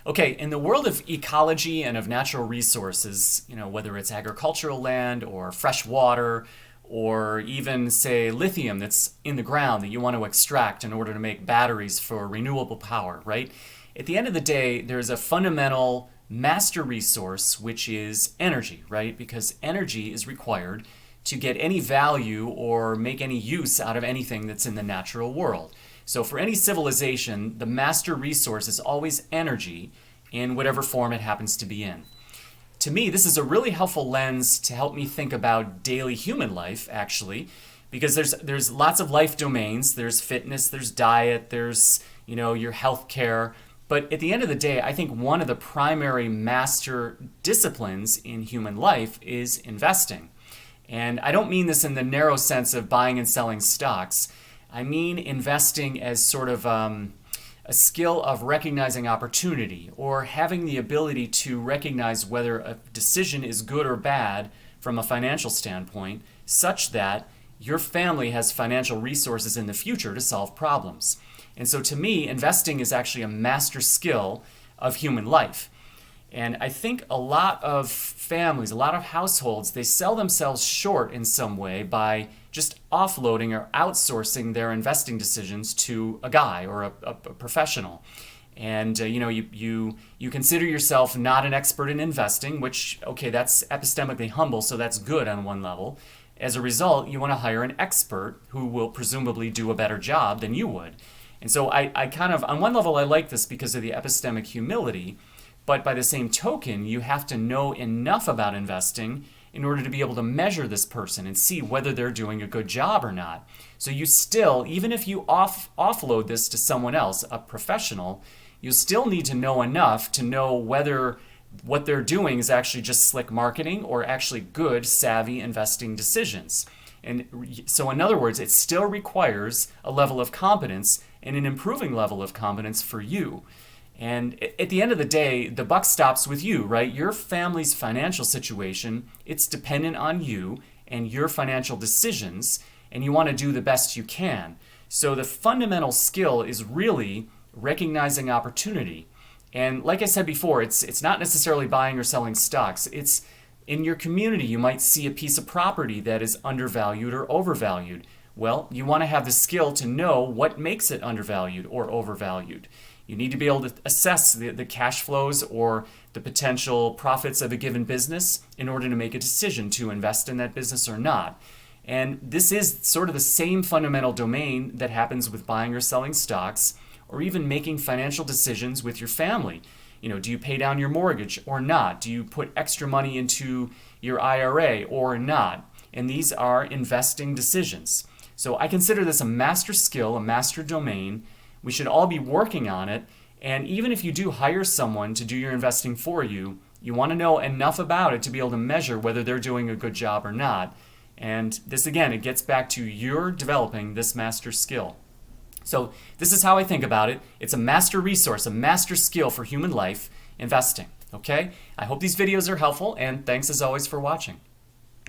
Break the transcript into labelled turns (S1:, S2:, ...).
S1: Okay, in the world of ecology and of natural resources, whether it's agricultural land or fresh water or even, say, lithium that's in the ground that you want to extract in order to make batteries for renewable power, right? At the end of the day, there's a fundamental master resource, which is energy, right? Because energy is required to get any value or make any use out of anything that's in the natural world. So for any civilization, the master resource is always energy in whatever form it happens to be in. To me, this is a really helpful lens to help me think about daily human life, actually, because there's lots of life domains. There's fitness, there's diet, there's your health care. But at the end of the day, I think one of the primary master disciplines in human life is investing. And I don't mean this in the narrow sense of buying and selling stocks. I mean investing as sort of a skill of recognizing opportunity or having the ability to recognize whether a decision is good or bad from a financial standpoint, such that your family has financial resources in the future to solve problems. And so to me, investing is actually a master skill of human life. And I think a lot of families, a lot of households, they sell themselves short in some way by just offloading or outsourcing their investing decisions to a guy or a professional. And you consider yourself not an expert in investing, which, okay, that's epistemically humble, so that's good on one level. As a result, you want to hire an expert who will presumably do a better job than you would. And so I kind of, on one level, I like this because of the epistemic humility. But by the same token, you have to know enough about investing in order to be able to measure this person and see whether they're doing a good job or not. So you still, even if you offload this to someone else, a professional, you still need to know enough to know whether what they're doing is actually just slick marketing or actually good, savvy investing decisions. And so in other words, it still requires a level of competence and an improving level of competence for you. And at the end of the day, the buck stops with you, right? Your family's financial situation, it's dependent on you and your financial decisions, and you want to do the best you can. So the fundamental skill is really recognizing opportunity. And like I said before, it's not necessarily buying or selling stocks. It's in your community, you might see a piece of property that is undervalued or overvalued. Well, you want to have the skill to know what makes it undervalued or overvalued. You need to be able to assess the cash flows or the potential profits of a given business in order to make a decision to invest in that business or not. And this is sort of the same fundamental domain that happens with buying or selling stocks, or even making financial decisions with your family. Do you pay down your mortgage or not? Do you put extra money into your IRA or not? And these are investing decisions. So I consider this a master skill, a master domain. We should all be working on it. And even if you do hire someone to do your investing for you, you want to know enough about it to be able to measure whether they're doing a good job or not. And this, again, it gets back to you're developing this master skill. So this is how I think about it. It's a master resource, a master skill for human life, investing. Okay? I hope these videos are helpful, and thanks as always for watching.